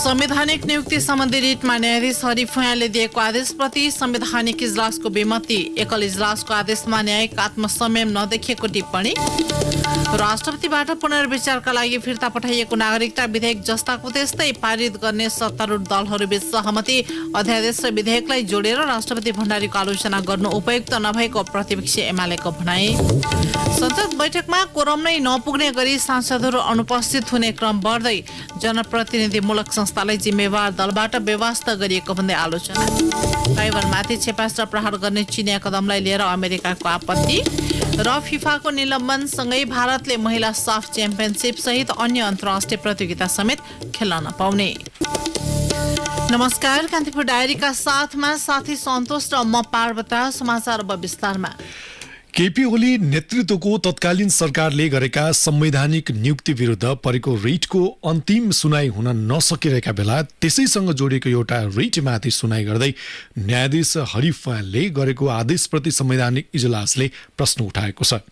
संवैधानिक नियुक्ति सम्बन्धी रिटमा न्यायाधीश हरि फुयाँले दिएको आदेशप्रति संवैधानिक इजलासको बेमती, एकल इजलासको आदेशमा न्यायिक आत्मसंयम नदेखिएको टिप्पणी, राष्ट्रपतिबाट पुनर्विचारका लागि फिर्ता पठाइएको नागरिकता विधेयक जस्ताको त्यस्तै पारित गर्ने सत्तारूढ दलहरूबीच सहमति, अध्यादेश र विधेयकलाई जोडेर राष्ट्रपति भण्डारीको आलोचना गर्नु उपयुक्त नभएको प्रतिपक्षी एमालेको भनाई, संसद बैठकमा कोरम नै नपुग्ने गरी सांसदहरू अनुपस्थित हुने क्रम बढ्दै, जनप्रतिनिधिमूलक संस्थालाई जिम्मेवार दलबाट बेवास्ता गरिएको भन्दै आलोचना, ताइवानमाथि क्षेपास्त्र प्रहार गर्ने चिनिया कदमलाई लिएर अमेरिकाको आपत्ति र फिफाको निलम्बन सँगै भारतले महिला साफ च्याम्पियनसिप सहित अन्य अन्तर्राष्ट्रिय प्रतियोगिता समेत खेल्न नपाउने। नमस्कार, कान्तिपुर डायरीका साथमा साथी सन्तोष र म पार्वता। समाचार अब विस्तारमा। केपी ओली नेतृत्वको तत्कालीन सरकारले गरेका संवैधानिक नियुक्ति विरुद्ध परेको रिटको अन्तिम सुनाई हुन नसकिरहेका बेला त्यसैसँग जोडिएको एउटा रिटमाथि सुनाई गर्दै न्यायाधीश हरि फुयाँले गरेको आदेशप्रति संवैधानिक इजलासले प्रश्न उठाएको छ।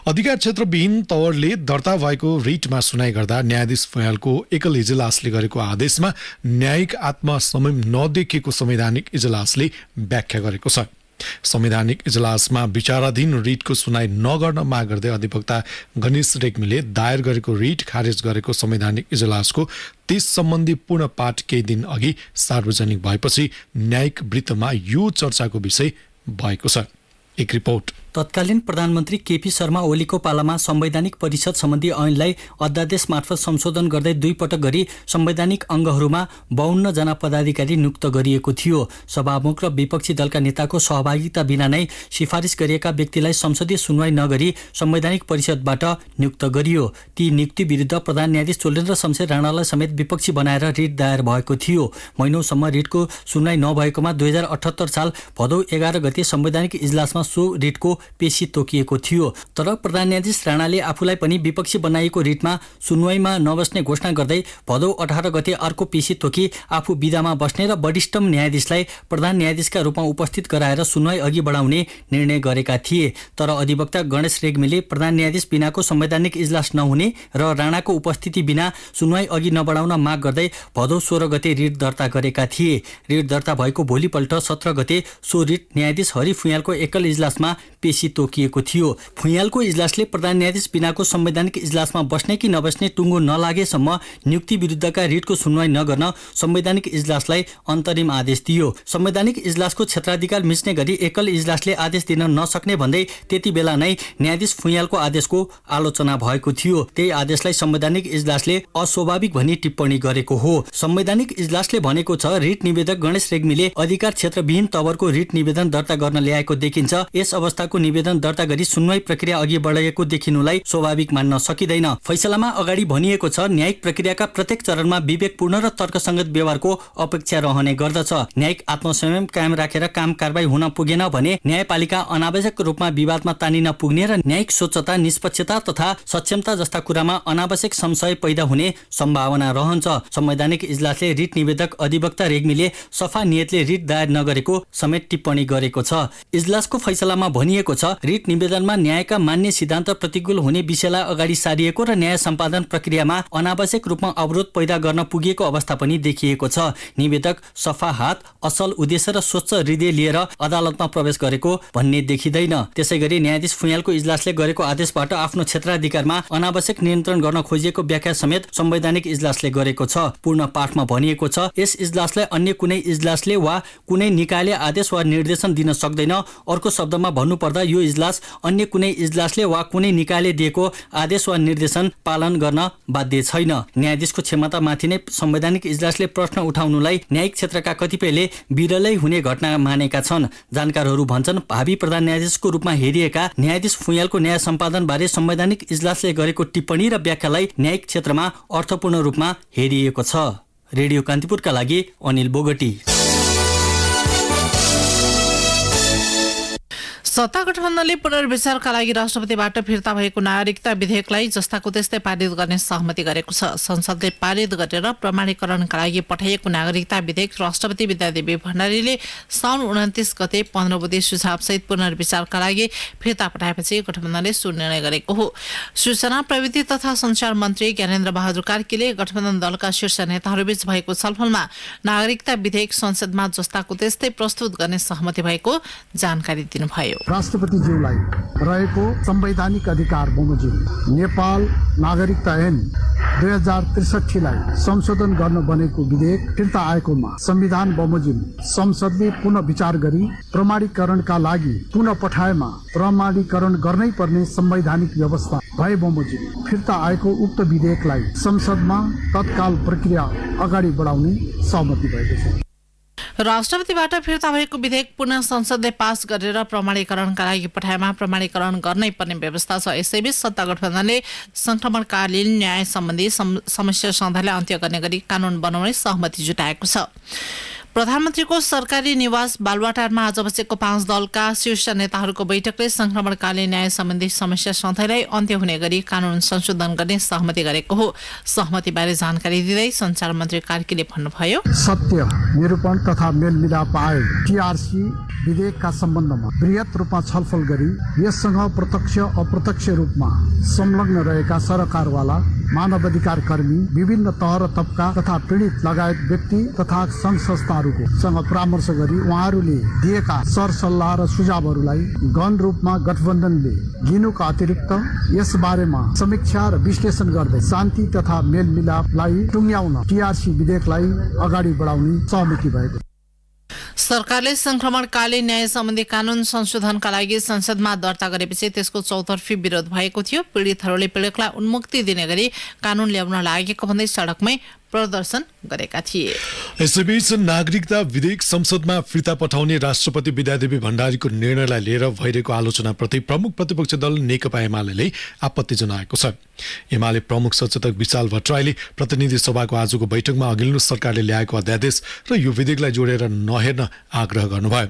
अधिकार क्षेत्रविहीन तवरले दर्ता भएको रिटमा सुनाई गर्दा न्यायाधीश फुयाँलको एकल इजलासले गरेको आदेशमा न्यायिक आत्मसंयम नदेखिएको संवैधानिक इजलासले व्याख्या गरेको छ। संवैधानिक इजलासमा विचाराधीन रिटको सुनाई नगर्न माग गर्दै अधिवक्ता गणेश रेग्मीले दायर गरेको रिट खारेज गरेको संवैधानिक इजलासको त्यस सम्बन्धी पूर्ण पाठ केही दिन अघि सार्वजनिक भएपछि न्यायिक वृत्तमा यो चर्चाको विषय भएको छ। एक रिपोर्ट। तत्कालीन प्रधानमन्त्री केपी शर्मा ओलीको पालामा संवैधानिक परिषद सम्बन्धी ऐनलाई अध्यादेश मार्फत संशोधन गर्दै 2 पटक गरी संवैधानिक अङ्गहरूमा 52 जना पदाधिकारी नियुक्त गरिएको थियो। सभामुख र विपक्षी दलका नेताको सहभागिता बिना नै सिफारिस गरिएका व्यक्तिलाई संसदीय सुनवाई नगरी संवैधानिक परिषदबाट नियुक्त गरियो। ती नियुक्ति विरुद्ध प्रधान न्यायाधीश चोलेन्द्र शमशेर राणालाई समेत विपक्षी बनाएर रिट दायर भएको थियो। महिनौसम्म रिटको सुनवाई नभएकोमा 2078 साल भदौ 11 गते संवैधानिक इजलासमा सो रिटको पेशी तोकिएको थियो। तर प्रधान न्यायाधीश राणाले आफूलाई पनि विपक्षी बनाइएको रिटमा सुनवाईमा नबस्ने घोषणा गर्दै भदौ 18 गते अर्को पेशी तोकी आफू विदामा बस्ने र वरिष्ठ न्यायाधीशलाई प्रधान न्यायाधीशका रूपमा उपस्थित गराएर सुनवाई अघि बढाउने निर्णय गरेका थिए। तर अधिवक्ता गणेश रेग्मीले प्रधान न्यायाधीश बिनाको संवैधानिक इजलास नहुने र राणाको उपस्थिति बिना सुनवाई अघि नबढाउन माग गर्दै भदौ 16 गते रिट दर्ता गरेका थिए। रिट दर्ता भएको भोलिपल्ट 17 गते सो रिट न्यायाधीश हरि फुयाँलको एकल इजलासमा पेशी तोकिएको थियो। फुयाँलको इजलासले प्रधान न्यायाधीश बिनाको संवैधानिक इजलासमा बस्ने कि नबस्ने टुङ्गो नलागेसम्म नियुक्ति विरुद्धका रिटको सुनवाई नगर्न संवैधानिक इजलासलाई अन्तरिम आदेश दियो। संवैधानिक इजलासको क्षेत्राधिकार मिच्ने गरी एकल इजलासले आदेश दिन नसक्ने भन्दै त्यति बेला नै न्यायाधीश फुयाँलको आदेशको आलोचना भएको थियो। त्यही आदेशलाई संवैधानिक इजलासले अस्वाभाविक भनी टिप्पणी गरेको हो। संवैधानिक इजलासले भनेको छ, रिट निवेदक गणेश रेग्मीले अधिकार क्षेत्रविहीन तवरको रिट निवेदन दर्ता गर्न ल्याएको देखिन्छ। यस अवस्थाको निवेदन दर्ता गरी सुनवाई प्रक्रिया अघि बढाएको देखिनुलाई स्वाभाविक मान्न सकिँदैन। फैसलामा अगाडि भनिएको छ, न्यायिक प्रक्रियाका प्रत्येक चरणमा विवेकपूर्ण र तर्कसङ्गत व्यवहारको अपेक्षा रहने गर्दछ। न्यायिक आत्मसंयम कायम राखेर काम कारबाही हुन पुगेन भने न्यायपालिका अनावश्यक रूपमा विवादमा तानिन पुग्ने र न्यायिक स्वच्छता, निष्पक्षता तथा सक्षमता जस्ता कुरामा अनावश्यक संशय पैदा हुने सम्भावना रहन्छ। संवैधानिक इजलासले रिट निवेदक अधिवक्ता रेग्मीले सफा नियतले रिट दायर नगरेको समेत टिप्पणी गरेको छ। इजलासको फैसलामा भनिएको छ, रिट निवेदनमा न्यायका मान्य सिद्धान्त प्रतिकूल हुने विषयलाई अगाडि सारिएको र न्याय सम्पादन प्रक्रियामा अनावश्यक रूपमा अवरोध पैदा गर्न पुगेको अवस्था पनि देखिएको छ। निवेदक सफा हात, असल उद्देश्य र स्वच्छ हृदय लिएर अदालतमा प्रवेश गरेको भन्ने देखिँदैन। त्यसैगरी न्यायाधीश फुयाँलको इजलासले गरेको आदेशबाट आफ्नो क्षेत्राधिकारमा अनावश्यक नियन्त्रण गर्न खोजिएको व्याख्या समेत संवैधानिक इजलासले गरेको छ। पूर्ण पाठमा भनिएको छ, यस इजलासलाई अन्य कुनै इजलासले वा कुनै निकायले आदेश वा निर्देशन दिन सक्दैन। अर्को शब्दमा भन्नुपर्दा यो इजलास अन्य कुनै इजलासले वा कुनै निकायले दिएको आदेश वा निर्देशन पालन गर्न बाध्य छैन। न्यायाधीशको क्षमतामाथि नै संवैधानिक इजलासले प्रश्न उठाउनुलाई न्यायिक क्षेत्रका कतिपयले विरलै हुने घटना मानेका छन्। जानकारहरू भन्छन्, भावी प्रधान न्यायाधीशको रूपमा हेरिएका न्यायाधीश फुयाँलको न्याय सम्पादन बारे संवैधानिक इजलासले गरेको टिप्पणी र व्याख्यालाई न्यायिक क्षेत्रमा अर्थपूर्ण रूपमा हेरिएको छ। रेडियो कान्तिपुरका लागि अनिल बोगटी। सत्ता गठबन्धनले पुनर्विचारका लागि राष्ट्रपतिबाट फिर्ता भएको नागरिकता विधेयकलाई जस्ताको त्यस्तै पारित गर्ने सहमति गरेको छ। संसदले पारित गरेर प्रमाणीकरणका लागि पठाइएको नागरिकता विधेयक राष्ट्रपति विद्यादेवी भण्डारीले साउन 29 गते 15 बुँदे सुझावसहित पुनर्विचारका लागि फिर्ता पठाएपछि गठबन्धनले सो निर्णय गरेको हो। सूचना प्रविधि तथा सञ्चार मन्त्री ज्ञानेन्द्र बहादुर कार्कीले गठबन्धन दलका शीर्ष नेताहरूबीच भएको छलफलमा नागरिकता विधेयक संसदमा जस्ताको त्यस्तै प्रस्तुत गर्ने सहमति भएको जानकारी दिनुभयो। राष्ट्रपतिज्यूलाई रहेको संवैधानिक अधिकार बमोजिम नेपाल नागरिकता ऐन 2063 लाई संशोधन गर्न बनेको विधेयक फिर्ता आएकोमा संविधान बमोजिम संसदले पुनः विचार गरी प्रमाणीकरणका लागि पुनः पठाएमा प्रमाणीकरण गर्नै पर्ने संवैधानिक व्यवस्था भए बमोजिम फिर्ता आएको उक्त विधेयकलाई संसदमा तत्काल प्रक्रिया अगाडि बढाउने सहमति भएको छ। राष्ट्रपतिबाट फिर्ता भएको विधेयक पुनः संसदले पास गरेर प्रमाणीकरणका लागि पठाएमा प्रमाणीकरण गर्नै पर्ने व्यवस्था छ। यसैबीच सत्ता गठबन्धनले संक्रमणकालीन न्याय सम्बन्धी समस्या सन्धानलाई अन्त्य गर्ने गरी कानून बनाउने सहमति जुटाएको छ। प्रधानमन्त्रीको सरकारी निवास बालुवाटारमा आज बसेको 5 दलका शीर्ष नेताहरूको बैठकले संक्रमणकालीन न्याय सम्बन्धी समस्या सधैँलाई अन्त्य हुने गरी कानून संशोधन गर्ने सहमति गरेको हो। सहमतिबारे जानकारी दिँदै सञ्चार मन्त्री कार्कीले भन्नुभयो, सत्य निरूपण तथा मेलमिलाप आए टीआरसी विधेयकका सम्बन्धमा बृहत रूपमा छलफल गरी यससँग प्रत्यक्ष अप्रत्यक्ष रूपमा संलग्न रहेका सरकारवाला मानवाधिकार कर्मी विभिन्न तह र तबका तथा पीडित लगायत व्यक्ति तथा संघ संस्थाहरूसँग परामर्श गरी उहाँहरूले दिएका सरसल्लाह र सुझावहरूलाई गहन रूपमा गठबन्धनले लिनुका अतिरिक्त यस बारेमा समीक्षा र विश्लेषण गर्दै शान्ति तथा मेलमिलापलाई टुङ्ग्याउन टीआरसी विधेयकलाई अगाडि बढाउने सहमति भएको। सरकारले संक्रमणकालीन न्याय सम्बन्धी कानून संशोधनका लागि संसदमा दर्ता गरेपछि त्यसको चौतर्फी विरोध भएको थियो। पीडितहरूले पीडकलाई उन्मुक्ति दिने गरी कानून ल्याउन लागेको भन्दै सडकमै प्रदर्शन गरेका थिए। यसैबीच नागरिकता विधेयक संसदमा फिर्ता पठाउने राष्ट्रपति विद्यादेवी भण्डारीको निर्णयलाई लिएर भइरहेको आलोचनाप्रति प्रमुख प्रतिपक्ष दल नेकपा एमाले आपत्ति जनाएको छ। एमाले प्रमुख सचेतक विशाल भट्टराईले प्रतिनिधि सभाको आजको बैठकमा अघिल्लो सरकारले ल्याएको अध्यादेश र यो विधेयकलाई जोडेर नहेर्न आग्रह गर्नुभयो।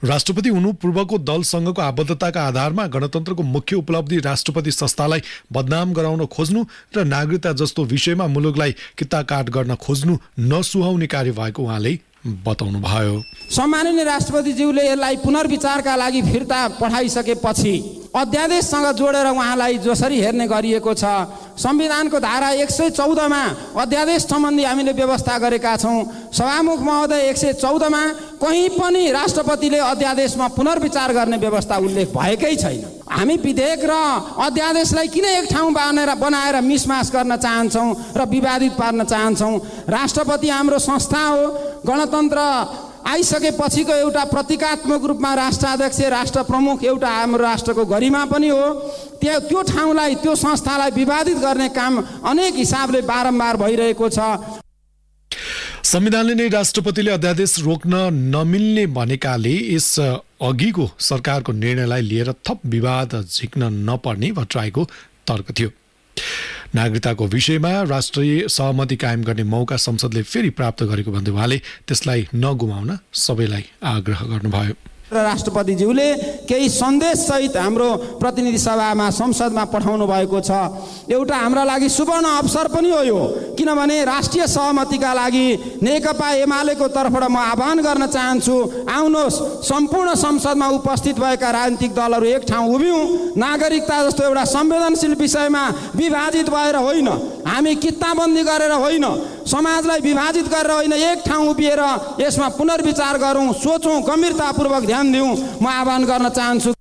राष्ट्रपति हुनु पूर्वको दलसँगको आबद्धताका आधारमा गणतन्त्रको मुख्य उपलब्धि राष्ट्रपति संस्थालाई बदनाम गराउन खोज्नु र नागरिकता जस्तो विषयमा मुलुकलाई किताकाट गर्न खोज्नु नसुहाउने कार्य भएको उहाँले बताउनु भयो। सम्माननीय राष्ट्रपतिज्यूले यसलाई पुनर्विचारका लागि फिर्ता पठाइसकेपछि अध्यादेशसँग जोडेर उहाँलाई जसरी हेर्ने गरिएको छ, संविधानको धारा 114 मा अध्यादेश सम्बन्धी हामीले व्यवस्था गरेका छौँ। सभामुख महोदय 114 मा कहीँ पनि राष्ट्रपतिले अध्यादेशमा पुनर्विचार गर्ने व्यवस्था उल्लेख भएकै छैन। हामी विधेयक र अध्यादेशलाई किन एक ठाउँ बनाएर मिसमास गर्न चाहन्छौँ र विवादित पार्न चाहन्छौँ? राष्ट्रपति हाम्रो संस्था हो। गणतन्त्र आइसकेपछिको एउटा प्रतीकात्मक रूपमा राष्ट्राध्यक्ष राष्ट्र प्रमुख एउटा हाम्रो राष्ट्रको गरिमा पनि हो। त्यो ठाउँलाई त्यो संस्थालाई विवादित गर्ने काम अनेक हिसाबले बारम्बार भइरहेको छ। संविधानले नै राष्ट्रपतिले अध्यादेश रोक्न नमिल्ने भनेकाले यस अघिको सरकारको निर्णयलाई लिएर थप विवाद झिक्न नपर्ने भट्टराईको तर्क थियो। नागरिकताको विषयमा राष्ट्रिय सहमति कायम गर्ने मौका संसदले फेरि प्राप्त गरेको भन्दै उहाँले त्यसलाई नगुमाउन सबैलाई आग्रह गर्नुभयो। र राष्ट्रपतिज्यूले केही सन्देश सहित हाम्रो प्रतिनिधि सभामा संसदमा पठाउनु भएको छ। एउटा हाम्रा लागि सुवर्ण अवसर पनि हो यो, किनभने राष्ट्रिय सहमतिका लागि नेकपा एमालेको तर्फबाट म आह्वान गर्न चाहन्छु, आउनुहोस् सम्पूर्ण संसदमा उपस्थित भएका राजनीतिक दलहरू एक ठाउँ उभियौँ। नागरिकता जस्तो एउटा संवेदनशील विषयमा विभाजित भएर होइन, हामी किताबन्दी गरेर होइन, समाजलाई विभाजित गरेर होइन, एक ठाउँ उभिएर यसमा पुनर्विचार गरौँ, सोचौँ, गम्भीरतापूर्वक ध्यान दिउँ, म आह्वान गर्न चाहन्छु।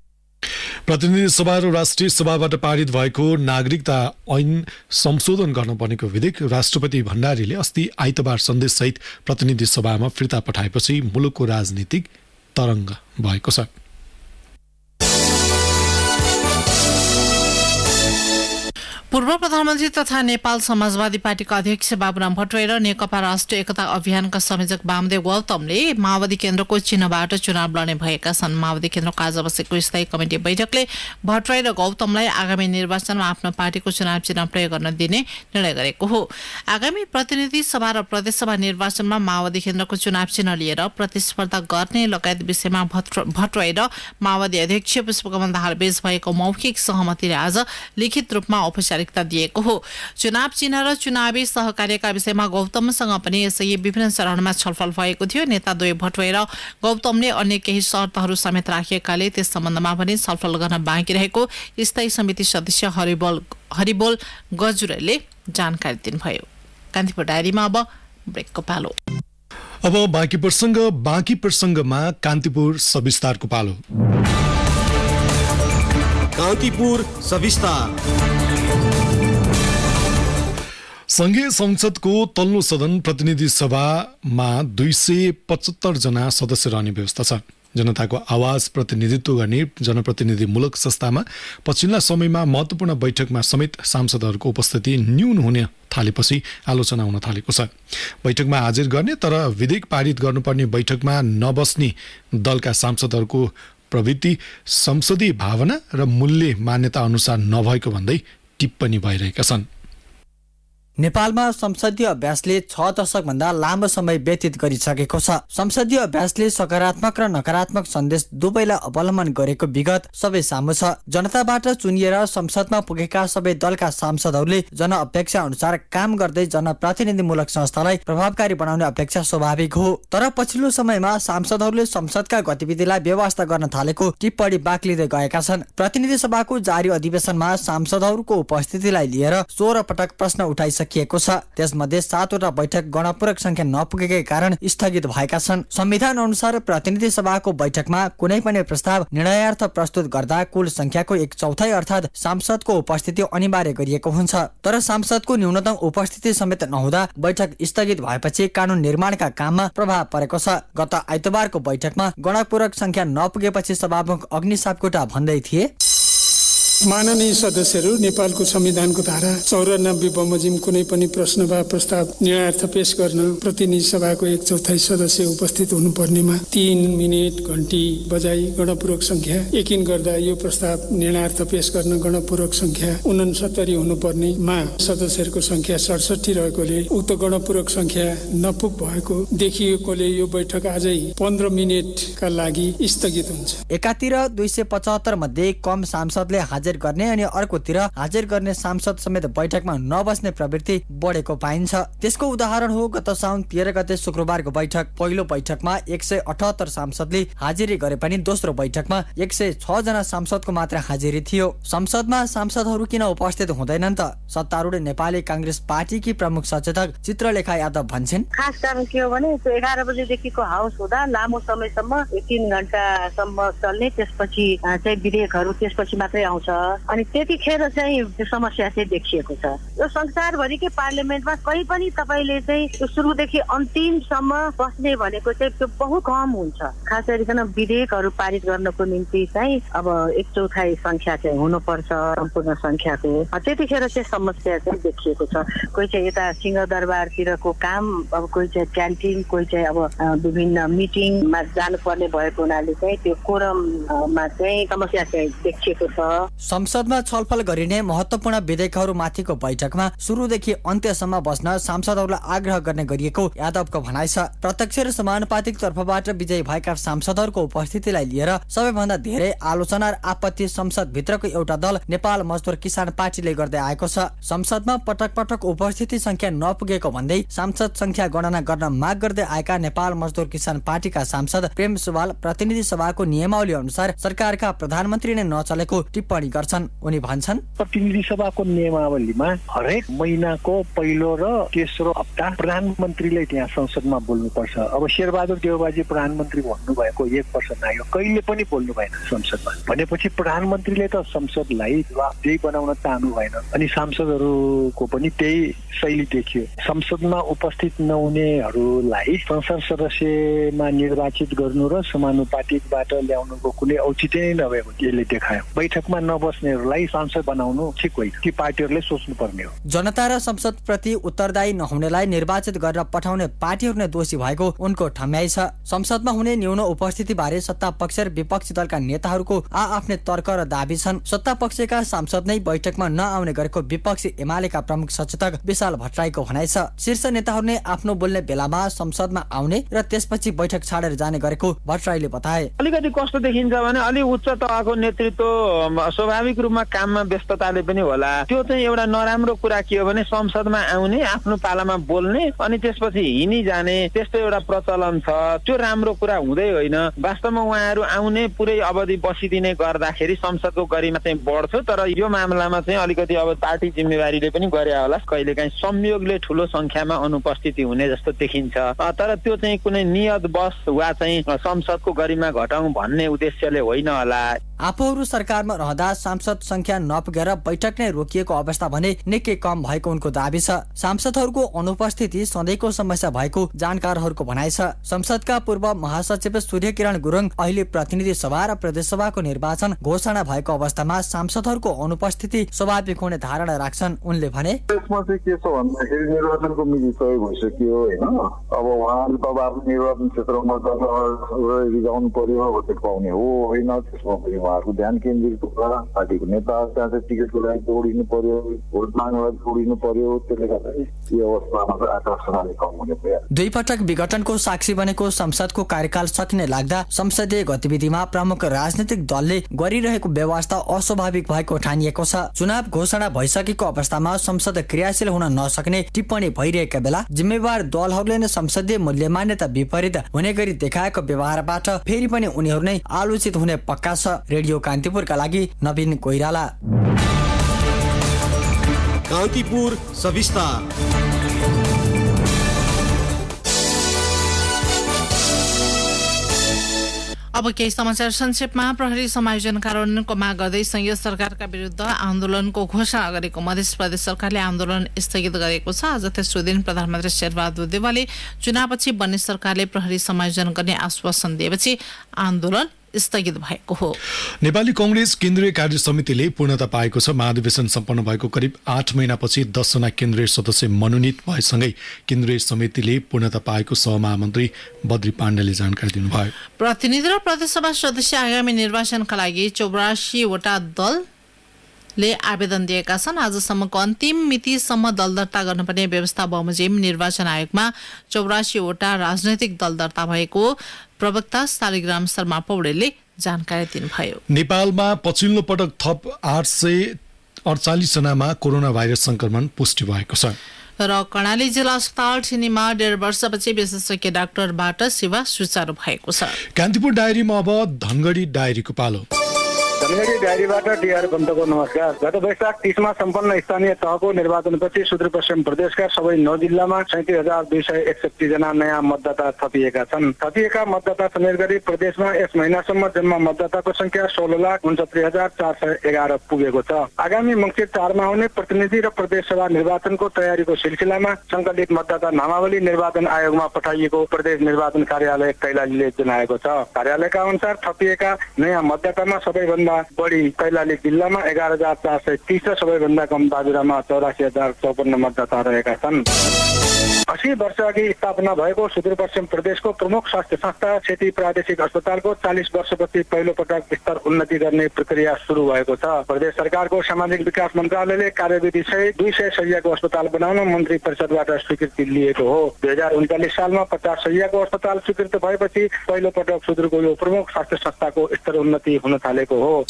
प्रतिनिधि सभा र राष्ट्रिय सभाबाट पारित भएको नागरिकता ऐन संशोधन गर्न बनेको विधेयक राष्ट्रपति भण्डारीले अस्ति आइतबार सन्देशसहित प्रतिनिधि सभामा फिर्ता पठाएपछि मुलुकको राजनीतिक तरङ्ग भएको छ। पूर्व प्रधानमन्त्री तथा नेपाल समाजवादी पार्टीका अध्यक्ष बाबुराम भट्टराई र नेकपा राष्ट्रिय एकता अभियानका संयोजक वामदेव गौतमले माओवादी केन्द्रको चिन्हबाट चुनाव लड्ने भएका छन्। माओवादी केन्द्रको आज बसेको स्थायी कमिटी बैठकले भट्टराई र गौतमलाई आगामी निर्वाचनमा आफ्नो पार्टीको चुनाव चिन्ह प्रयोग गर्न दिने निर्णय गरेको हो। आगामी प्रतिनिधि सभा र प्रदेशसभा निर्वाचनमा माओवादी केन्द्रको चुनाव चिन्ह लिएर प्रतिस्पर्धा गर्ने लगायत विषयमा भट्टराई र माओवादी अध्यक्ष पुष्पकमल दाहाल बीच भएको मौखिक सहमतिले आज लिखित रूपमा औपचारिकता दिएको हो। चुनाव चिन्ह र चुनावी सहकार्यका विषयमा गौतमसँग पनि यसै विभिन्न चरणमा छलफल भएको थियो। नेता द्वय भट्टराई र गौतमले अन्य केही शर्तहरू समेत राखिएकाले त्यस सम्बन्धमा पनि छलफल गर्न बाँकी रहेको स्थायी समिति सदस्य हरिबोल गजुरेले जानकारी दिनुभयो। कान्तिपुर डायरीमा अब ब्रेकको पालो। अब बाँकी प्रसङ्गमा कान्तिपुर सविस्तारको पालो। कान्तिपुर सविस्तार। संघीय संसदको तल्लो सदन प्रतिनिधि सभामा 275 जना सदस्य रहने व्यवस्था छ। जनताको आवाज प्रतिनिधित्व गर्ने जनप्रतिनिधिमूलक संस्थामा पछिल्ला समयमा महत्त्वपूर्ण बैठकमा समेत सांसदहरूको उपस्थिति न्यून हुन थालेपछि आलोचना हुन थालेको छ। बैठकमा हाजिर गर्ने तर विधेयक पारित गर्नुपर्ने बैठकमा नबस्ने दलका सांसदहरूको प्रवृत्ति संसदीय भावना र मूल्य मान्यता अनुसार नभएको भन्दै टिप्पणी भइरहेका छन्। नेपालमा संसदीय अभ्यासले 6 दशकभन्दा लामो समय व्यतीत गरिसकेको छ। संसदीय अभ्यासले सकारात्मक र नकारात्मक सन्देश दुवैलाई अवलम्बन गरेको विगत सबै सामु छ। जनताबाट चुनिएर संसदमा पुगेका सबै दलका सांसदहरूले जनअपेक्षा अनुसार काम गर्दै जनप्रतिनिधिमूलक संस्थालाई प्रभावकारी बनाउने अपेक्षा स्वाभाविक हो। तर पछिल्लो समयमा सांसदहरूले संसदका गतिविधिलाई व्यवस्था गर्न थालेको टिप्पणी बाक्लिँदै गएका छन्। प्रतिनिधि सभाको जारी अधिवेशनमा सांसदहरूको उपस्थितिलाई लिएर 16 पटक प्रश्न उठाइसके किएको छ। त्यसमध्ये 7 वटा बैठक गणपूरक संख्या नपुगेकै कारण स्थगित भएका छन्। संविधान अनुसार प्रतिनिधि सभाको बैठकमा कुनै पनि प्रस्ताव निर्णयार्थ प्रस्तुत गर्दा कुल संख्याको 1/4 अर्थात् सांसदको उपस्थिति अनिवार्य गरिएको हुन्छ। तर सांसदको न्यूनतम उपस्थिति समेत नहुँदा बैठक स्थगित भएपछि कानून निर्माणका काममा प्रभाव परेको छ। गत आइतबारको बैठकमा गणपूरक संख्या नपुगेपछि सभामुख अग्नि सापकोटा भन्दै थिए, माननीय सदस्यहरू, नेपालको संविधानको धारा 94 बमोजिम कुनै पनि प्रश्न वा प्रस्ताव निर्णयार्थ पेश गर्न प्रतिनिधि सभाको 1/4 सदस्य उपस्थित हुनुपर्नेमा 3 मिनेट घण्टी बजाई गणपूरक संख्या यकिन गर्दा यो प्रस्ताव निर्णयार्थ पेश गर्न गणपूरक संख्या 69 हुनुपर्नेमा सदस्यहरूको संख्या 67 रहेकोले उक्त गणपूरक संख्या नपुग भएको देखिएकोले यो बैठक आजै 15 मिनेटका लागि स्थगित हुन्छ। एकातिर 275 मध्ये कम सांसदले हाजिर गर्ने अनि अर्कोतिर हाजिर गर्ने सांसद समेत बैठकमा नबस्ने प्रवृत्ति बढेको पाइन्छ। त्यसको उदाहरण हो गत साउन 13 गते शुक्रबारको बैठक। पहिलो बैठकमा 178 सांसदले हाजिरी गरे पनि दोस्रो बैठकमा 106 जना सांसदको मात्र हाजिरी थियो। संसदमा सांसदहरू किन उपस्थित हुँदैनन् त? सत्तारूढ नेपाली कांग्रेस पार्टीकी प्रमुख सचेतक चित्रलेखा यादव भन्छन्, खास कारण के हो भने 11 बजेदेखिको हाउस हुँदा लामो समयसम्म 3 घण्टासम्म चल्ने, त्यसपछि चाहिँ विधेयकहरू त्यसपछि मात्रै आउँछ अनि त्यतिखेर चाहिँ समस्या चाहिँ देखिएको छ। यो संसारभरिकै पार्लियामेन्टमा कहीँ पनि तपाईँले चाहिँ सुरुदेखि अन्तिमसम्म बस्ने भनेको चाहिँ त्यो बहुत कम हुन्छ। खास गरिकन विधेयकहरू पारित गर्नको निम्ति चाहिँ अब 1/4 संख्या चाहिँ हुनुपर्छ सम्पूर्ण संख्याको। त्यतिखेर चाहिँ समस्या चाहिँ देखिएको छ। कोही चाहिँ यता सिंहदरबारतिरको काम, अब कोही चाहिँ क्यान्टिन, कोही चाहिँ अब विभिन्न मिटिङमा जानुपर्ने भएको हुनाले चाहिँ त्यो कोरममा चाहिँ समस्या चाहिँ देखिएको छ। संसदमा छलफल गरिने महत्त्वपूर्ण विधेयकहरू माथिको बैठकमा सुरुदेखि अन्त्यसम्म बस्न सांसदहरूलाई आग्रह गर्ने गरिएको यादवको भनाइ छ। प्रत्यक्ष र समानुपातिक तर्फबाट विजयी भएका सांसदहरूको उपस्थितिलाई लिएर सबैभन्दा धेरै आलोचना र आपत्ति संसद भित्रको एउटा दल नेपाल मजदुर किसान पार्टीले गर्दै आएको छ। संसदमा पटक पटक उपस्थिति संख्या नपुगेको भन्दै सांसद संख्या गणना गर्न माग गर्दै आएका नेपाल मजदुर किसान पार्टीका सांसद प्रेम सुवाल प्रतिनिधि सभाको नियमावली अनुसार सरकारका प्रधानमन्त्री नै नचलेको टिप्पणी गर्छन्। उनी भन्छन्, प्रतिनिधि सभाको नियमावलीमा हरेक महिनाको पहिलो र तेस्रो हप्ता प्रधानमन्त्रीले त्यहाँ संसदमा बोल्नुपर्छ। अब शेरबहादुर देउबाजी प्रधानमन्त्री भन्नुभएको 1 वर्ष नायो, कहिले पनि बोल्नु भएन संसदमा। भनेपछि प्रधानमन्त्रीले त संसदलाई जवाफदेही बनाउन चाहनु भएन अनि सांसदहरूको पनि त्यही शैली देखियो। संसदमा उपस्थित नहुनेहरूलाई संसद सदस्यमा निर्वाचित गर्नु र समानुपातिकबाट ल्याउनुको कुनै औचित्य नै नभएको यसले देखायो। बैठकमा नबस्नेहरूलाई सांसद बनाउनु ठिक होइन, ती पार्टीहरूले सोच्नु पर्ने हो। जनता र संसद प्रति उत्तरदायी नहुनेलाई निर्वाचित गरेर पठाउने पार्टीहरू नै दोषी भएको उनको ठम्याइ छ। संसदमा हुने न्यून उपस्थिति बारे सत्ता पक्ष र विपक्षी दलका नेताहरूको आफ्नै तर्क र दाबी छन्। सत्ता पक्षका सांसद नै बैठकमा नआउने गरेको विपक्षी एमालेका प्रमुख सचेतक विशाल भट्टराईको भनाइ छ। शीर्ष नेताहरू नै आफ्नो बोल्ने बेलामा संसदमा आउने र त्यसपछि बैठक छाडेर जाने गरेको भट्टराईले बताए। अलिकति कस्तो देखिन्छ भने अलि उच्च तहको नेतृत्व स्वाभाविक रूपमा काममा व्यस्तताले पनि होला, त्यो चाहिँ एउटा नराम्रो कुरा के हो भने संसदमा आउने, आफ्नो पालामा बोल्ने अनि त्यसपछि हिँडी जाने, त्यस्तो एउटा प्रचलन छ। त्यो राम्रो कुरा हुँदै होइन। वास्तवमा उहाँहरू आउने पुरै अवधि बसिदिने गर्दाखेरि संसदको गरिमा चाहिँ बढ्थ्यो। तर यो मामलामा चाहिँ अलिकति अब पार्टी जिम्मेवारीले पनि गरे होला, कहिलेकाहीँ संयोगले ठुलो संख्यामा अनुपस्थिति हुने जस्तो देखिन्छ। तर त्यो चाहिँ कुनै नियत बस वा चाहिँ संसदको गरिमा घटाउँ भन्ने उद्देश्यले होइन होला। आफूहरू सरकारमा रहँदा सांसद संख्या नपुगेर बैठक नै रोकिएको अवस्था भने निकै कम भएको उनको दाबी छ। सांसदहरूको अनुपस्थिति सधैँको समस्या भएको जानकारहरूको भनाइ छ। संसदका पूर्व महासचिव सूर्य किरण गुरुङ अहिले प्रतिनिधि सभा र प्रदेश सभाको निर्वाचन घोषणा भएको अवस्थामा सांसदहरूको अनुपस्थिति स्वाभाविक हुने धारणा राख्छन्। उनले भने यसमा चाहिँ के छ भन्दाखेरि निर्वाचनको मिति तय भइसक्यो होइन। अब उहाँले त आफ्नो निर्वाचन क्षेत्रमा रिजाउनु पर्यो, भोट पाउने हो होइन, त्यसमा पनि उहाँहरूको ध्यान केन्द्रित होला। पार्टीको नेता त्यहाँ चाहिँ टिकटको लागि दौडिनु पर्यो, भोट माग्नलाई दौडिनु पर्यो। त्यसले गर्दाखेरि यो अवस्थामा चाहिँ आकर्षण अलिक कम हुने भयो। दुई पटक विघटनको साक्षी बनेको संसदको कार्यकाल सकिने लाग्दा संसदीय गतिविधिमा प्रमुख राजनीतिक दलले गरिरहेको व्यवस्था अस्वाभाविक भएको ठानिएको छ। चुनाव घोषणा भइसकेको अवस्थामा संसद क्रियाशील हुन नसक्ने टिप्पणी भइरहेका बेला जिम्मेवार दलहरूले नै संसदीय मूल्य मान्यता विपरीत हुने गरी देखाएको व्यवहारबाट फेरि पनि उनीहरू नै आलोचित हुने पक्का छ। रेडियो कान्तिपुरका लागि नवीन कोइराला। कान्तिपुर सविस्तार। अब केही समाचार संक्षेपमा। प्रहरी समायोजन कार्यान्वयनको माग गर्दै संघीय सरकारका विरुद्ध आन्दोलनको घोषणा गरेको मध्य प्रदेश सरकारले आन्दोलन स्थगित गरेको छ। आज तेस्रो दिन प्रधानमन्त्री शेरबहादुर देउवाले चुनावपछि बन्ने सरकारले प्रहरी समायोजन गर्ने आश्वासन दिएपछि आन्दोलन स्थगित भएको हो। नेपाली कांग्रेस केन्द्रीय कार्य समितिले पूर्णता पाएको छ। महाधिवेशन सम्पन्न भएको करिब 8 महिनापछि 10 जना केन्द्रीय सदस्य मनोनित भएसँगै केन्द्रीय समितिले पूर्णता पाएको सहमहामन्त्री बद्री पाण्डेले जानकारी दिनुभयो। प्रतिनिधि र प्रदेशसभा सदस्य आगामी निर्वाचनका लागि 84 वटा दलले आवेदन दिएका छन्। आजसम्मको अन्तिम मितिसम्म दल दर्ता गर्नुपर्ने व्यवस्था बमोजिम निर्वाचन आयोगमा 84 वटा राजनैतिक दल दर्ता भएको प्रवक्ता शालिग्राम शर्मा पौडेलले जानकारी दिनुभयो। नेपालमा पछिल्लो पटक थप 848 जनामा कोरोना भाइरस संक्रमण पुष्टि भएको छ। र कर्णाली जिल्ला अस्पताल ठिनीमा 1.5 वर्षपछि विशेषज्ञ डाक्टरबाट सेवा सुचारू भएको छ। कान्तिपुर डायरीमा अब धनगढी डायरीको पालो। धनगढी डायरीबाट डिआर पन्तको नमस्कार। गत वैशाख 30मा सम्पन्न स्थानीय तहको निर्वाचनपछि सुदूरपश्चिम प्रदेशका सबै 9 जिल्लामा 37,261 जना नयाँ मतदाता थपिएका छन्। थपिएका मतदाता समेत गरी प्रदेशमा यस महिनासम्म जम्मा मतदाताको संख्या 16,69,411 पुगेको छ। आगामी मङ्सिर 4 मा हुने प्रतिनिधि र प्रदेश सभा निर्वाचनको तयारीको सिलसिलामा संकलित मतदाता नामावली निर्वाचन आयोगमा पठाइएको प्रदेश निर्वाचन कार्यालय कैलालीले जनाएको छ। कार्यालयका अनुसार थपिएका नयाँ मतदातामा सबैभन्दा बढी कैलाली जिल्लामा 11,430 र सबैभन्दा कम बाजुरामा 84,054 मतदाता रहेका छन्। 80 वर्ष अघि स्थापना भएको सुदूरपश्चिम प्रदेशको प्रमुख स्वास्थ्य संस्था सेती प्रादेशिक अस्पतालको 40 वर्षपछि पहिलो पटक विस्तार उन्नति गर्ने प्रक्रिया सुरु भएको छ। प्रदेश सरकारको सामाजिक विकास मन्त्रालयले कार्यविधि सहित 200 शैय्याको अस्पताल बनाउन मन्त्री परिषदबाट स्वीकृति लिएको हो। 2039 सालमा 50 शैय्याको अस्पताल स्वीकृत भएपछि पहिलो पटक सुदूरको यो प्रमुख स्वास्थ्य संस्थाको स्तर उन्नति हुन थालेको हो।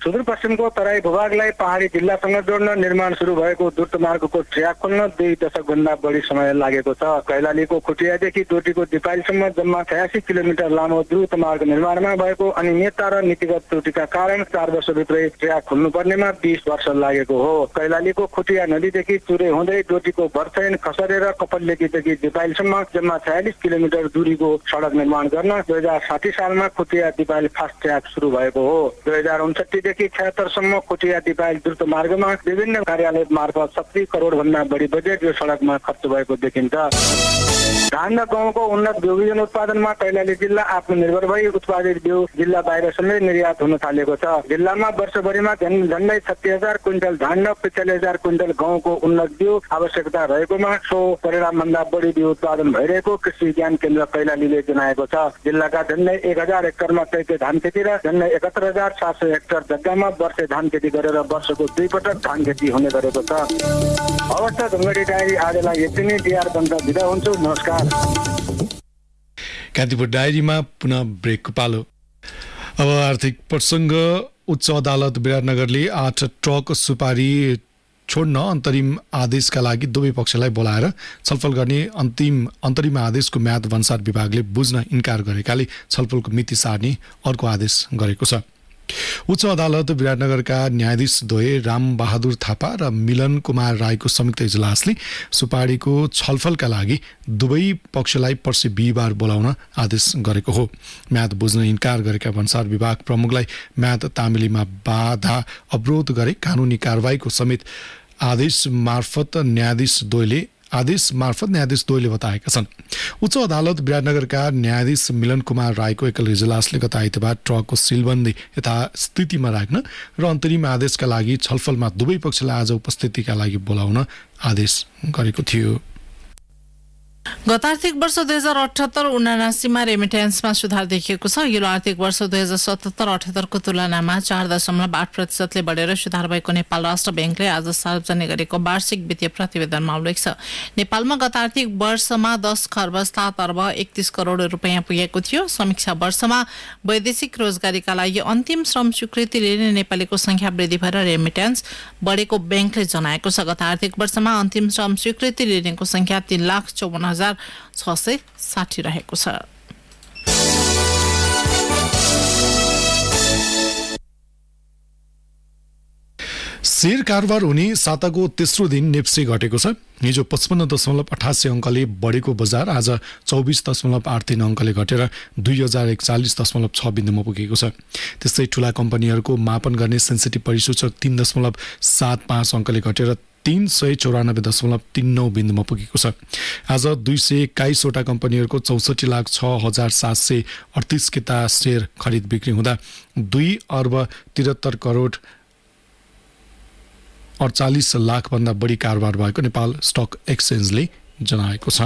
सुदूरपश्चिमको तराई भूभागलाई पहाडी जिल्लासँग जोड्न निर्माण सुरु भएको द्रुत मार्गको ट्र्याक खोल्न 2 दशकभन्दा बढी समय लागेको छ। कैलालीको खुटियादेखि डोटीको दिपालसम्म जम्मा 86 किलोमिटर लामो द्रुत मार्ग निर्माणमा भएको अनियमितता र नीतिगत त्रुटिका कारण 4 वर्षभित्रै ट्र्याक खोल्नुपर्नेमा 20 वर्ष लागेको हो। कैलालीको खुटिया नदीदेखि चुरे हुँदै डोटीको भर्चैन खसरेर कपललेकीदेखि दिपालसम्म जम्मा 46 किलोमिटर दूरीको सडक निर्माण गर्न 2060 सालमा खुटिया दिपाल फास्ट ट्र्याक सुरु भएको हो। 2059 देखि 76 सम्म खुटिया दिपाल द्रुत मार्गमा विभिन्न कार्यालय मार्फत 70 करोड भन्दा बढी बजेट यो सडकमा खर्च भएको देखिन्छ। धान र गहुँको उन्नत बिउ बिजन उत्पादनमा कैलाली जिल्ला आत्मनिर्भर भई उत्पादित बिउ जिल्ला बाहिर समेत निर्यात हुन थालेको छ। जिल्लामा वर्षभरिमा झन्डै 36,000 क्विन्टल धान र 45,000 क्विन्टल गहुँको उन्नत बिउ आवश्यकता रहेकोमा सो परिणामभन्दा बढी बिउ उत्पादन भइरहेको कृषि विज्ञान केन्द्र कैलालीले जनाएको छ। जिल्लाका झन्डै 1,000 हेक्टरमा चैते धान खेती र झन्डै 71,700 हेक्टर जग्गामा वर्षे धान खेती गरेर वर्षको 2 पटक धान खेती हुने गरेको छ। अवस्था ढुङ्गडी डायरी आजलाई यति नै। डिआर बन्द बिदा हुन्छु। नमस्कार। कान्तिपुर डायरीमा पुनः ब्रेकको पालो। अब आर्थिक प्रसङ्ग। उच्च अदालत विराटनगरले 8 ट्रक सुपारी छोड्न अन्तरिम आदेशका लागि दुवै पक्षलाई बोलाएर छलफल गर्ने अन्तरिम आदेशको म्याद भन्सार विभागले बुझ्न इन्कार गरेकाले छलफलको मिति सार्ने अर्को आदेश गरेको छ। उच्च अदालत विराटनगरका न्यायाधीश द्वय राम बहादुर थापा र मिलन कुमार राईको संयुक्त इजलासले सुपारीको छलफलका लागि दुवै पक्षलाई पर्सि बिहिबार बोलाउन आदेश गरेको हो। म्याद बुझ्न इन्कार गरेका भन्सार विभाग प्रमुखलाई म्याद तामिलीमा बाधा अवरोध गरे कानुनी कारबाहीको समेत आदेश मार्फत न्यायाधीश द्वयले बताएका छन्। उच्च अदालत विराटनगरका न्यायाधीश मिलन कुमार राईको एकल इजलासले गत आइतबार ट्रकको सिलबन्दी यथास्थितिमा राख्न र अन्तरिम आदेशका लागि छलफलमा दुवै पक्षलाई आज उपस्थितिका लागि बोलाउन आदेश गरेको थियो। गत आर्थिक वर्ष 2078-79मा रेमिटेन्समा सुधार देखिएको छ। अघिल्लो आर्थिक वर्ष 2077-78 को तुलनामा 4.8% बढेर सुधार भएको नेपाल राष्ट्र ब्याङ्कले आज सार्वजनिक गरेको वार्षिक वित्तीय प्रतिवेदनमा उल्लेख छ। नेपालमा गत आर्थिक वर्षमा 10 खर्ब 7 अर्ब 31 करोड रुपैयाँ पुगेको थियो। समीक्षा वर्षमा वैदेशिक रोजगारीका लागि अन्तिम श्रम स्वीकृति लिने नेपालीको संख्या वृद्धि भएर रेमिटेन्स बढेको ब्याङ्कले जनाएको छ। गत आर्थिक वर्षमा अन्तिम श्रम स्वीकृति लिनेको संख्या 3,54,660 रहेको छ। शेयर कारोबार हुने साताको तेस्रो दिन नेप्से घटेको छ। हिजो 55.88 अङ्कले बढेको बजार आज 24.83 अङ्कले घटेर 2041.6 बिन्दुमा पुगेको छ। त्यस्तै ठूला कम्पनीहरूको मापन गर्ने सेन्सिटिभ परिसूचक 3.75 अङ्कले घटेर 394.39 बिन्दुमा पुगेको छ। आज 221 वटा कम्पनीहरूको 64,06,738 किता शेयर खरिद बिक्री हुँदा 2 अर्ब 73 करोड 48 लाख भन्दा बढी कारोबार भएको नेपाल स्टक एक्सचेन्जले जनाएको छ।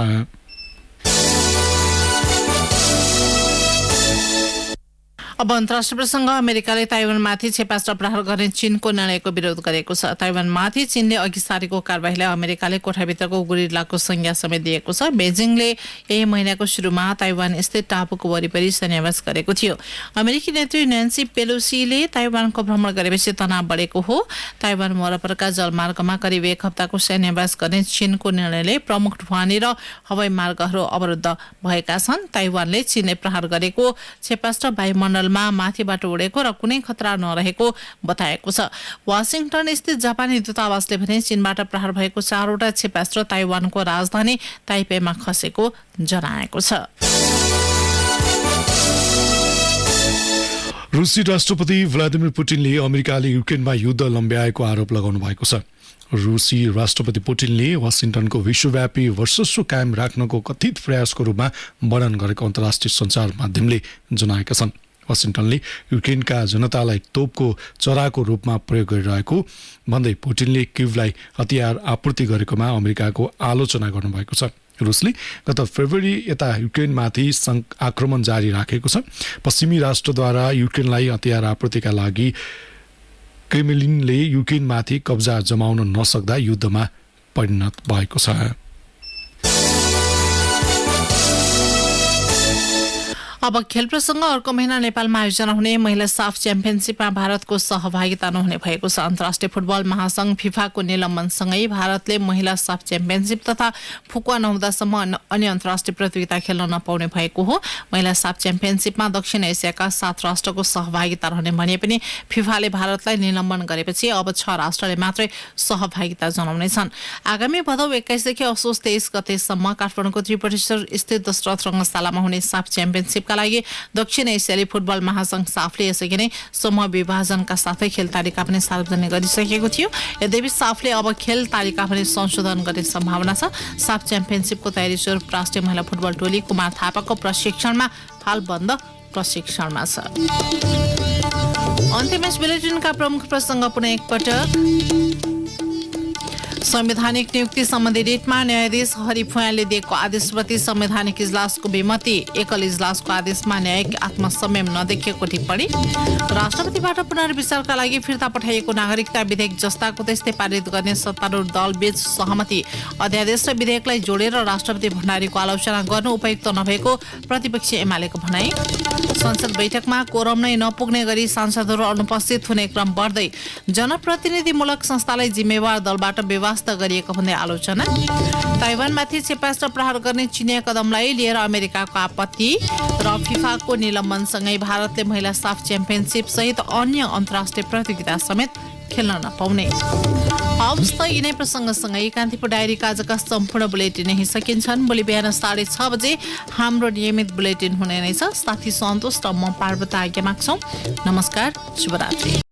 अब अन्तर्राष्ट्रिय प्रसङ्ग। अमेरिकाले ताइवानमाथि क्षेपास्त्र प्रहार गर्ने चीनको निर्णयको विरोध गरेको छ। ताइवानमाथि चीनले अघि सारेको कारबाहीलाई अमेरिकाले कोठाभित्रको गुरिल्लाको संज्ञा समेत दिएको छ। बेजिङले यही महिनाको सुरुमा ताइवान स्थित टापुको वरिपरि सैन्यावास गरेको थियो। अमेरिकी नेत्री न्यान्सी पेलोसीले ताइवानको भ्रमण गरेपछि तनाव बढेको हो। ताइवान वरपरका जलमार्गमा करिब 1 हप्ताको सैन्यावास गर्ने चीनको निर्णयले प्रमुख ढुवानी र हवाई मार्गहरू अवरुद्ध भएका छन्। ताइवानले चीनले प्रहार गरेको क्षेपास्त्र वायुमण्डल माथिबाट उडेको र कुनै खतरा नरहेको बताएको छ। वाशिंगटन स्थित जापानी दूतावासले भने चीनबाट प्रहार भएको 4 वटा क्षेपास्त्र ताइवानको राजधानी ताइपेमा खसेको जनाएको छ। रुसी राष्ट्रपति भ्लादिमिर पुटिनले अमेरिकाले युक्रेनमा युद्ध लम्ब्याएको आरोप लगाउनु भएको छ। रुसी राष्ट्रपति पुटिनले वाशिंटनको विश्वव्यापी वर्चस्व कायम राख्नको कथित प्रयासको रूपमा वर्णन गरेको अन्तर्राष्ट्रिय सञ्चार माध्यमले जनाएका छन्। वाशिंटनले युक्रेनका जनतालाई तोपको चराको रूपमा प्रयोग गरिरहेको भन्दै पुटिनले किभलाई हतियार आपूर्ति गरेकोमा अमेरिकाको आलोचना गर्नुभएको छ। रुसले गत फेब्रुअरी यता युक्रेनमाथि आक्रमण जारी राखेको छ। पश्चिमी राष्ट्रद्वारा युक्रेनलाई हतियार आपूर्तिका लागि क्रेमलिनले युक्रेनमाथि कब्जा जमाउन नसक्दा युद्धमा परिणत भएको छ। अब खेल प्रसङ्ग। अर्को महिना नेपालमा आयोजना हुने महिला साफ च्याम्पियनसिपमा भारतको सहभागिता नहुने भएको छ। अन्तर्राष्ट्रिय फुटबल महासंघ फिफाको निलम्बनसँगै भारतले महिला साफ च्याम्पियनसिप तथा फुकुवा नहुँदासम्म अन्य अन्तर्राष्ट्रिय प्रतियोगिता खेल्न नपाउने भएको हो। महिला साफ च्याम्पियनसिपमा दक्षिण एसियाका 7 राष्ट्रको सहभागिता रहने भने पनि फिफाले भारतलाई निलम्बन गरेपछि अब 6 राष्ट्रले मात्रै सहभागिता जनाउनेछन्। आगामी भदौ 21 देखि असोज 23 गतेसम्म काठमाडौँको त्रिपुरेश्वर स्थित दशरथ रङ्गशालामा हुने साफ च्याम्पियनसिपका लागि दक्षिण एसियाली फुटबल महासंघ साफले यसअघि नै समूह विभाजनका साथै खेल तालिका पनि सार्वजनिक गरिसकेको थियो। यद्यपि साफले अब खेल तालिका पनि संशोधन गर्ने सम्भावना छ। साफ च्याम्पियनसिपको तयारी स्वरूप राष्ट्रिय महिला फुटबल टोली कुमार थापाको प्रशिक्षणमा हाल बन्द प्रशिक्षणमा छ। अन्तिम म्याच बुलेटिनका प्रमुख प्रसंग पुनः एकपटक। संवैधानिक नियुक्ति सम्बन्धी रिटमा न्यायाधीश हरि फुयालले दिएको आदेशप्रति संवैधानिक इजलासको बेमती, एकल इजलासको आदेशमा न्यायिक आत्मसंयम नदेखिएको टिप्पणी, राष्ट्रपतिबाट पुनर्विचारका लागि फिर्ता पठाइएको नागरिकता विधेयक जस्ताको त्यस्तै पारित गर्ने सत्तारूढ दलबीच सहमति, अध्यादेश र विधेयकलाई जोडेर राष्ट्रपति भण्डारीको आलोचना गर्नु उपयुक्त नभएको प्रतिपक्षी एमालेको भनाई, संसद बैठकमा कोरम नै नपुग्ने गरी सांसदहरू अनुपस्थित हुने क्रम बढ्दै, जनप्रतिनिधिमूलक संस्थालाई जिम्मेवार दलबाट बेवास्ता गरिएको भन्दै आलोचना, ताइवानमाथि क्षेपास्त्र प्रहार गर्ने चिनिया कदमलाई लिएर अमेरिकाको आपत्ति र फिफाको निलम्बनसँगै भारतले महिला साफ च्याम्पियनसिप सहित अन्य अन्तर्राष्ट्रिय प्रतियोगिता समेत खेल्न नपाउने। हवस् त यिनै प्रसङ्गसँगै कान्तिपुर डायरीका आजका सम्पूर्ण बुलेटिन यही सकिन्छन्। भोलि बिहान 6:30 बजे हाम्रो नियमित बुलेटिन हुने नै छ। साथी सन्तोष र म पार्वता आज्ञा माग्छौँ। नमस्कार, शुभरात्रि।